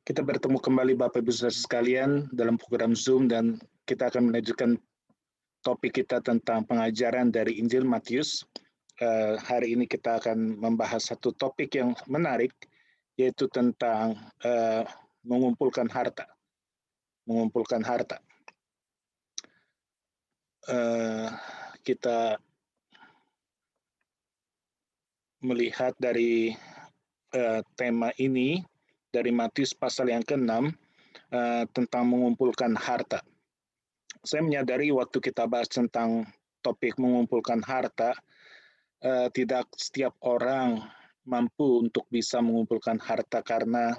Kita bertemu kembali Bapak Ibu Saudara sekalian dalam program Zoom dan kita akan melanjutkan topik kita tentang pengajaran dari Injil Matius. Hari ini kita akan membahas satu topik yang menarik, yaitu tentang mengumpulkan harta. Mengumpulkan harta. Kita melihat dari tema ini dari Matius pasal yang ke-6 tentang mengumpulkan harta. Saya menyadari waktu kita bahas tentang topik mengumpulkan harta, tidak setiap orang mampu untuk bisa mengumpulkan harta karena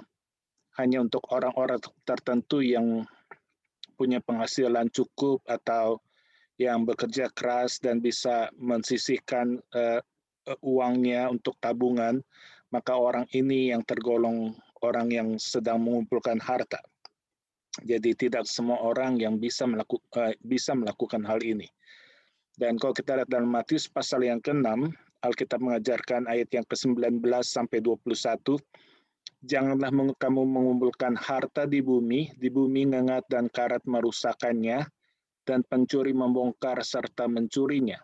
hanya untuk orang-orang tertentu yang punya penghasilan cukup atau yang bekerja keras dan bisa mensisihkan uangnya untuk tabungan, maka orang ini yang tergolong orang yang sedang mengumpulkan harta. Jadi tidak semua orang yang bisa melakukan hal ini. Dan kalau kita lihat dalam Matius pasal yang ke-6, Alkitab mengajarkan ayat yang ke-19 sampai 21, janganlah kamu mengumpulkan harta di bumi ngengat dan karat merusakannya, dan pencuri membongkar serta mencurinya.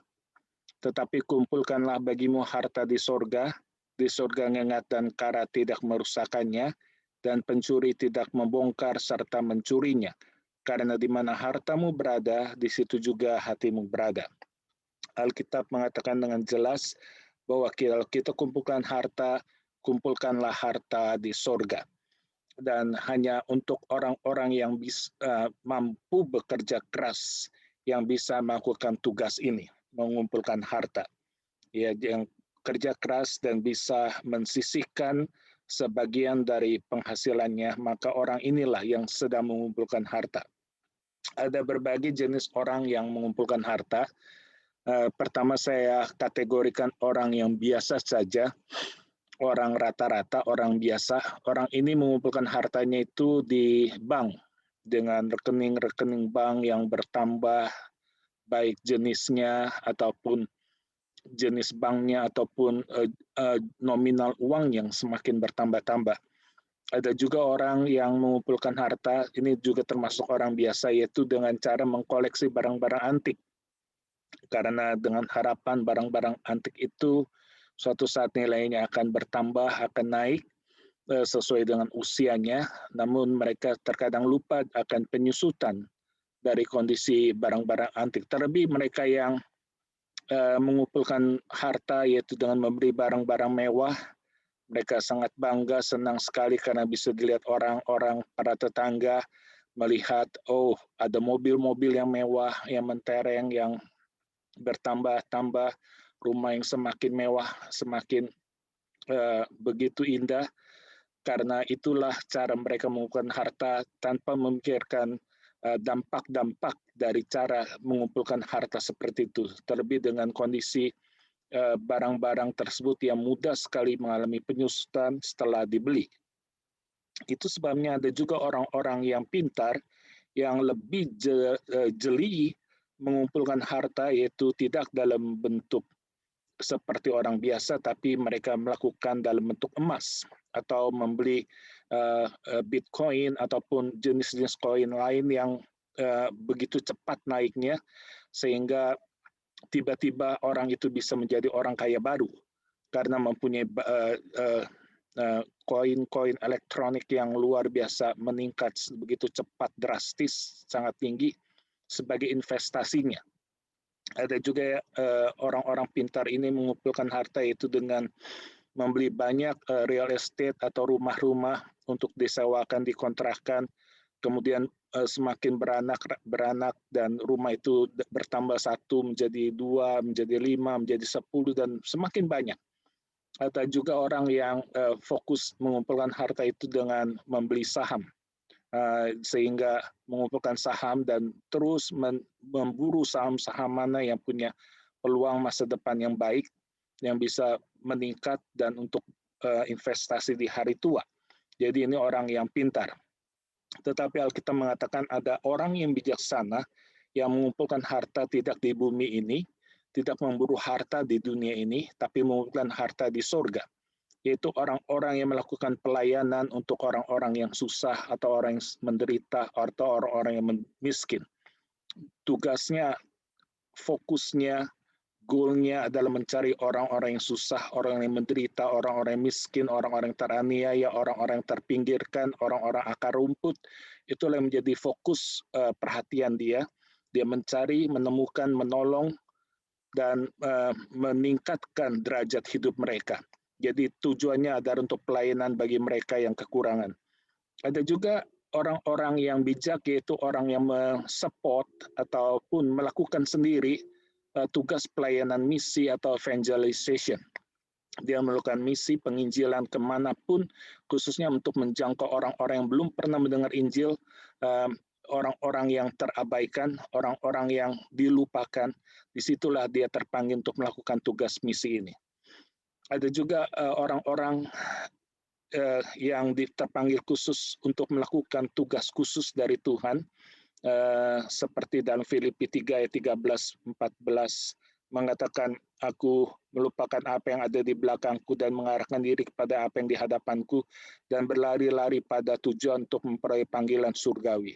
Tetapi kumpulkanlah bagimu harta di sorga ngengat dan karat tidak merusakannya, dan pencuri tidak membongkar serta mencurinya. Karena di mana hartamu berada, di situ juga hatimu berada. Alkitab mengatakan dengan jelas bahwa kalau kita kumpulkan harta, kumpulkanlah harta di sorga. Dan hanya untuk orang-orang yang mampu bekerja keras, yang bisa melakukan tugas ini, mengumpulkan harta. Ya, yang kerja keras dan bisa mensisihkan sebagian dari penghasilannya, maka orang inilah yang sedang mengumpulkan harta. Ada berbagai jenis orang yang mengumpulkan harta. Pertama saya kategorikan orang yang biasa saja, orang rata-rata, orang biasa. Orang ini mengumpulkan hartanya itu di bank, dengan rekening-rekening bank yang bertambah, baik jenisnya ataupun jenis banknya ataupun nominal uang yang semakin bertambah-tambah. Ada juga orang yang mengumpulkan harta, ini juga termasuk orang biasa, yaitu dengan cara mengkoleksi barang-barang antik. Karena dengan harapan barang-barang antik itu suatu saat nilainya akan bertambah, akan naik sesuai dengan usianya, namun mereka terkadang lupa akan penyusutan dari kondisi barang-barang antik. Terlebih mereka yang mengumpulkan harta yaitu dengan memberi barang-barang mewah. Mereka sangat bangga, senang sekali karena bisa dilihat orang-orang, para tetangga melihat, oh ada mobil-mobil yang mewah, yang mentereng, yang bertambah-tambah, rumah yang semakin mewah, semakin begitu indah. Karena itulah cara mereka mengumpulkan harta tanpa memikirkan dampak-dampak dari cara mengumpulkan harta seperti itu. Terlebih dengan kondisi barang-barang tersebut yang mudah sekali mengalami penyusutan setelah dibeli. Itu sebabnya ada juga orang-orang yang pintar yang lebih jeli mengumpulkan harta, yaitu tidak dalam bentuk seperti orang biasa, tapi mereka melakukan dalam bentuk emas atau membeli Bitcoin ataupun jenis-jenis koin lain yang begitu cepat naiknya sehingga tiba-tiba orang itu bisa menjadi orang kaya baru karena mempunyai koin-koin elektronik yang luar biasa meningkat begitu cepat, drastis, sangat tinggi sebagai investasinya. Ada juga orang-orang pintar ini mengumpulkan harta itu dengan membeli banyak real estate atau rumah-rumah untuk disewakan, dikontrakkan, kemudian semakin beranak dan rumah itu bertambah 1 menjadi 2 menjadi 5 menjadi 10 dan semakin banyak. Ada juga orang yang fokus mengumpulkan harta itu dengan membeli saham, sehingga mengumpulkan saham dan terus memburu saham-saham mana yang punya peluang masa depan yang baik, yang bisa meningkat dan untuk investasi di hari tua. Jadi ini orang yang pintar. Tetapi Alkitab mengatakan ada orang yang bijaksana yang mengumpulkan harta tidak di bumi ini, tidak memburu harta di dunia ini, tapi mengumpulkan harta di sorga. yaitu orang-orang yang melakukan pelayanan untuk orang-orang yang susah atau orang yang menderita atau orang-orang yang miskin. Tugasnya, fokusnya, goalnya adalah mencari orang-orang yang susah, orang yang menderita, orang-orang yang miskin, orang-orang yang teraniaya, orang-orang yang terpinggirkan, orang-orang akar rumput. Itulah yang menjadi fokus perhatian dia. Dia mencari, menemukan, menolong, dan meningkatkan derajat hidup mereka. Jadi tujuannya adalah untuk pelayanan bagi mereka yang kekurangan. Ada juga orang-orang yang bijak, yaitu orang yang mensupport ataupun melakukan sendiri tugas pelayanan misi atau evangelization. Dia melakukan misi penginjilan kemanapun, khususnya untuk menjangkau orang-orang yang belum pernah mendengar Injil, orang-orang yang terabaikan, orang-orang yang dilupakan. Disitulah dia terpanggil untuk melakukan tugas misi ini. Ada juga orang-orang yang terpanggil khusus untuk melakukan tugas khusus dari Tuhan, seperti dalam Filipi 3 ayat 13-14 mengatakan, aku melupakan apa yang ada di belakangku dan mengarahkan diri kepada apa yang di hadapanku dan berlari-lari pada tujuan untuk memperoleh panggilan surgawi.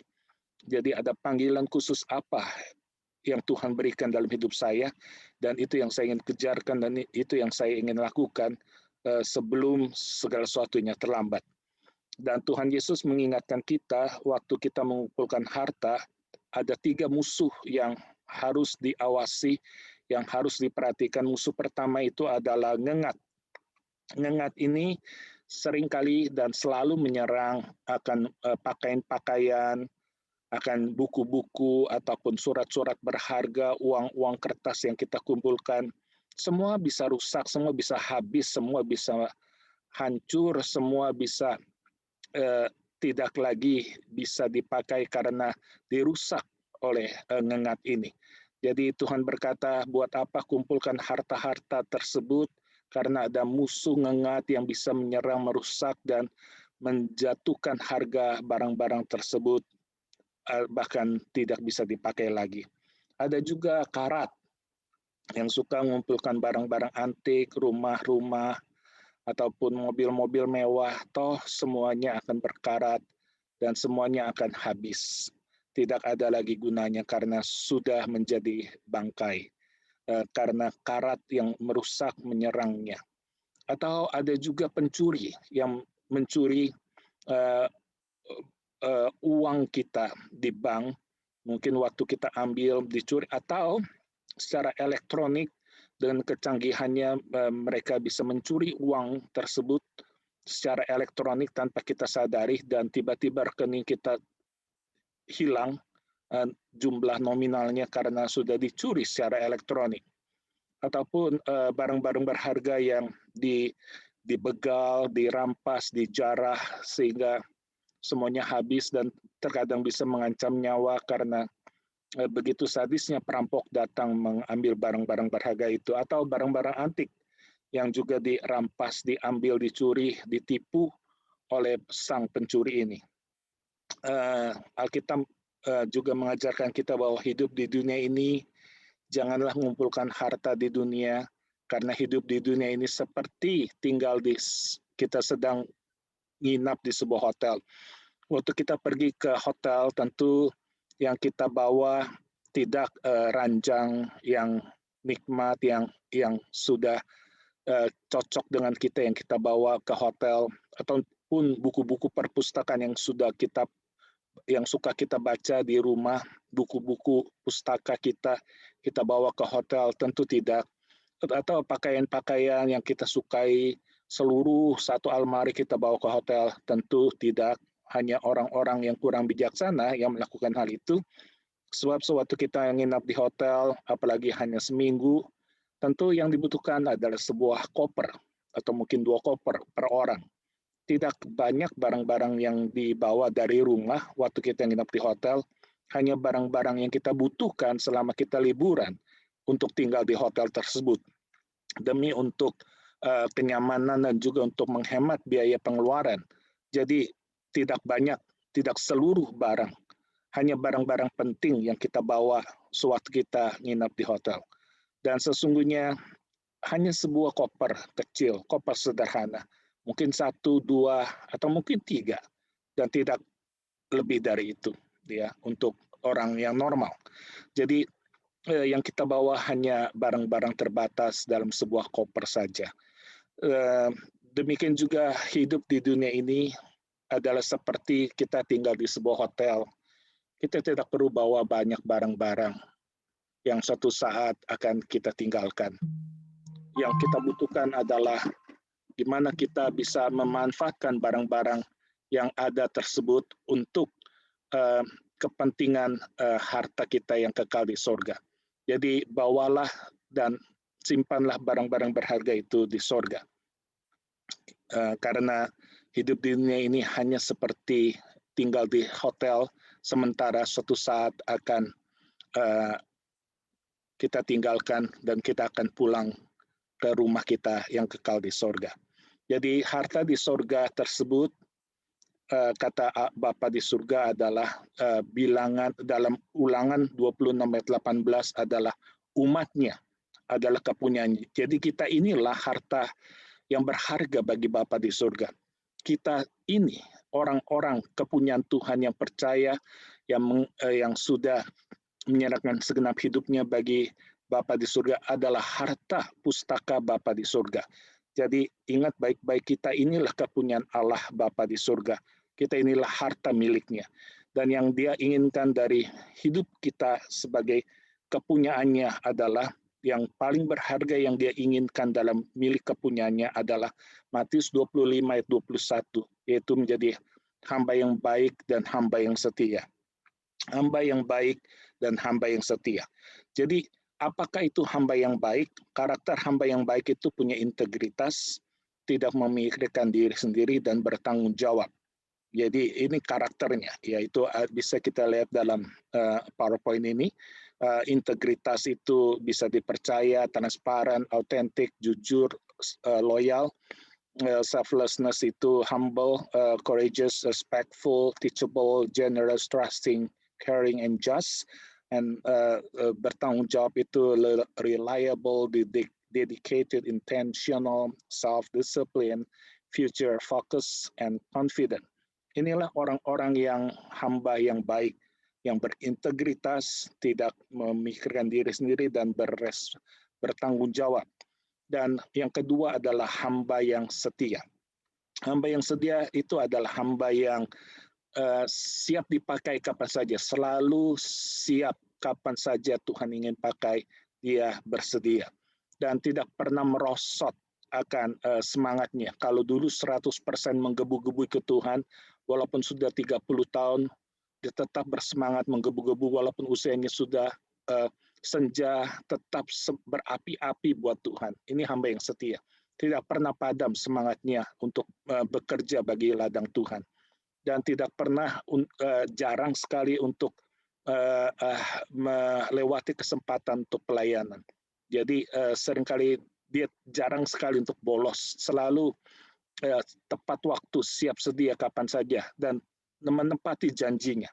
Jadi ada panggilan khusus apa yang Tuhan berikan dalam hidup saya, dan itu yang saya ingin kejarkan dan itu yang saya ingin lakukan sebelum segala sesuatunya terlambat. Dan Tuhan Yesus mengingatkan kita, waktu kita mengumpulkan harta, ada 3 musuh yang harus diawasi, yang harus diperhatikan. Musuh pertama itu adalah ngengat. Ngengat ini seringkali dan selalu menyerang akan pakaian-pakaian, akan buku-buku, ataupun surat-surat berharga, uang-uang kertas yang kita kumpulkan. Semua bisa rusak, semua bisa habis, semua bisa hancur, semua bisa tidak lagi bisa dipakai karena dirusak oleh ngengat ini. Jadi Tuhan berkata, buat apa kumpulkan harta-harta tersebut, karena ada musuh ngengat yang bisa menyerang, merusak, dan menjatuhkan harga barang-barang tersebut, bahkan tidak bisa dipakai lagi. Ada juga karat yang suka mengumpulkan barang-barang antik, rumah-rumah, ataupun mobil-mobil mewah, toh semuanya akan berkarat dan semuanya akan habis. Tidak ada lagi gunanya karena sudah menjadi bangkai, karena karat yang merusak menyerangnya. Atau ada juga pencuri yang mencuri uang kita di bank, mungkin waktu kita ambil dicuri, atau secara elektronik dengan kecanggihannya mereka bisa mencuri uang tersebut secara elektronik tanpa kita sadari, dan tiba-tiba rekening kita hilang jumlah nominalnya karena sudah dicuri secara elektronik. Ataupun barang-barang berharga yang dibegal, dirampas, dijarah sehingga semuanya habis dan terkadang bisa mengancam nyawa karena begitu sadisnya perampok datang mengambil barang-barang berharga itu. Atau barang-barang antik yang juga dirampas, diambil, dicuri, ditipu oleh sang pencuri ini. Alkitab juga mengajarkan kita bahwa hidup di dunia ini, janganlah mengumpulkan harta di dunia, karena hidup di dunia ini seperti kita sedang nginap di sebuah hotel. Waktu kita pergi ke hotel, tentu yang kita bawa tidak ranjang yang nikmat, yang sudah cocok dengan kita yang kita bawa ke hotel, ataupun buku-buku perpustakaan yang suka kita baca di rumah, buku-buku pustaka kita bawa ke hotel, tentu tidak. Atau pakaian-pakaian yang kita sukai, seluruh satu almari kita bawa ke hotel, tentu tidak. Hanya orang-orang yang kurang bijaksana yang melakukan hal itu. Sebab sewaktu kita nginap di hotel, apalagi hanya seminggu, tentu yang dibutuhkan adalah sebuah koper atau mungkin 2 koper per orang. Tidak banyak barang-barang yang dibawa dari rumah waktu kita nginap di hotel, hanya barang-barang yang kita butuhkan selama kita liburan untuk tinggal di hotel tersebut. Demi untuk kenyamanan dan juga untuk menghemat biaya pengeluaran. Jadi tidak banyak, tidak seluruh barang, hanya barang-barang penting yang kita bawa sewaktu kita nginap di hotel. Dan sesungguhnya hanya sebuah koper kecil, koper sederhana, mungkin satu, dua, atau mungkin tiga, dan tidak lebih dari itu, ya, untuk orang yang normal. Jadi yang kita bawa hanya barang-barang terbatas dalam sebuah koper saja. Demikian juga hidup di dunia ini adalah seperti kita tinggal di sebuah hotel. Kita tidak perlu bawa banyak barang-barang yang suatu saat akan kita tinggalkan. Yang kita butuhkan adalah gimana kita bisa memanfaatkan barang-barang yang ada tersebut untuk kepentingan harta kita yang kekal di sorga. Jadi bawalah dan simpanlah barang-barang berharga itu di sorga. Karena hidup di dunia ini hanya seperti tinggal di hotel, sementara suatu saat akan kita tinggalkan dan kita akan pulang ke rumah kita yang kekal di sorga. Jadi harta di sorga tersebut, kata Bapa di surga adalah bilangan dalam Ulangan 26 ayat 18 adalah umatnya, adalah kepunyaannya. Jadi kita inilah harta yang berharga bagi Bapa di surga. Kita ini orang-orang kepunyaan Tuhan yang percaya, yang sudah menyerahkan segenap hidupnya bagi Bapa di surga adalah harta pustaka Bapa di surga. Jadi ingat baik-baik, kita inilah kepunyaan Allah Bapa di surga. Kita inilah harta miliknya. Dan yang Dia inginkan dari hidup kita sebagai kepunyaannya adalah yang paling berharga yang Dia inginkan dalam milik kepunyaannya adalah Matius 25 ayat 21, yaitu menjadi hamba yang baik dan hamba yang setia. Hamba yang baik dan hamba yang setia. Jadi apakah itu hamba yang baik? Karakter hamba yang baik itu punya integritas, tidak memikirkan diri sendiri, dan bertanggung jawab. Jadi ini karakternya, yaitu bisa kita lihat dalam PowerPoint ini. Integritas itu bisa dipercaya, transparan, autentik, jujur, loyal. Selflessness itu humble, courageous, respectful, teachable, generous, trusting, caring, and just. And bertanggung jawab itu reliable, dedicated, intentional, self-discipline, future focus, and confident. Inilah orang-orang yang hamba yang baik, yang berintegritas, tidak memikirkan diri sendiri, dan bertanggung jawab. Dan yang kedua adalah hamba yang setia. Hamba yang setia itu adalah hamba yang siap dipakai kapan saja, selalu siap kapan saja Tuhan ingin pakai, dia bersedia. Dan tidak pernah merosot akan semangatnya. Kalau dulu 100% menggebu-gebu ke Tuhan, walaupun sudah 30 tahun, dia tetap bersemangat menggebu-gebu, walaupun usianya sudah senja, tetap berapi-api buat Tuhan. Ini hamba yang setia. Tidak pernah padam semangatnya untuk bekerja bagi ladang Tuhan. Dan tidak pernah, jarang sekali untuk melewati kesempatan untuk pelayanan. Jadi seringkali dia jarang sekali untuk bolos, selalu tepat waktu, siap sedia kapan saja, dan menepati janjinya.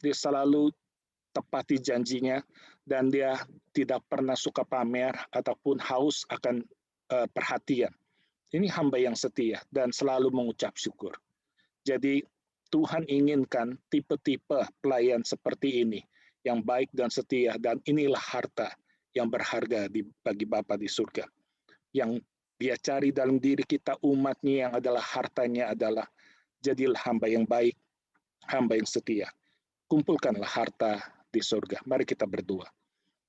Dia selalu tepati janjinya, dan dia tidak pernah suka pamer ataupun haus akan perhatian. Ini hamba yang setia dan selalu mengucap syukur. Jadi Tuhan inginkan tipe-tipe pelayan seperti ini, yang baik dan setia, dan inilah harta yang berharga bagi Bapa di surga. Yang Dia cari dalam diri kita umatnya yang adalah hartanya adalah jadilah hamba yang baik, hamba yang setia. Kumpulkanlah harta di surga. Mari kita berdoa.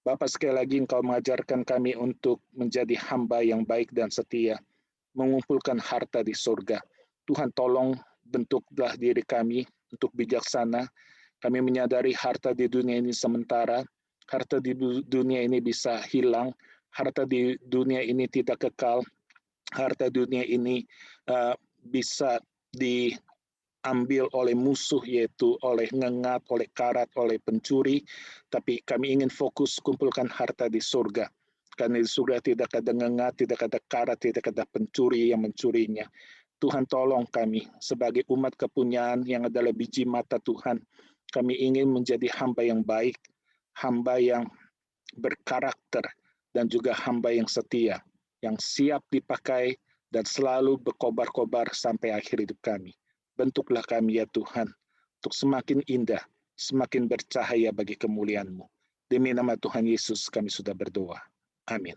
Bapa, sekali lagi Engkau mengajarkan kami untuk menjadi hamba yang baik dan setia, mengumpulkan harta di surga. Tuhan, tolong bentuklah diri kami untuk bijaksana. Kami menyadari harta di dunia ini sementara, harta di dunia ini bisa hilang, harta di dunia ini tidak kekal, harta dunia ini bisa diambil oleh musuh, yaitu oleh ngengat, oleh karat, oleh pencuri. Tapi kami ingin fokus kumpulkan harta di surga. Karena di surga tidak ada ngengat, tidak ada karat, tidak ada pencuri yang mencurinya. Tuhan, tolong kami sebagai umat kepunyaan yang adalah biji mata Tuhan. Kami ingin menjadi hamba yang baik, hamba yang berkarakter, dan juga hamba yang setia. yang siap dipakai dan selalu berkobar-kobar sampai akhir hidup kami. Bentuklah kami ya Tuhan, untuk semakin indah, semakin bercahaya bagi kemuliaan-Mu. Demi nama Tuhan Yesus kami sudah berdoa. Amin.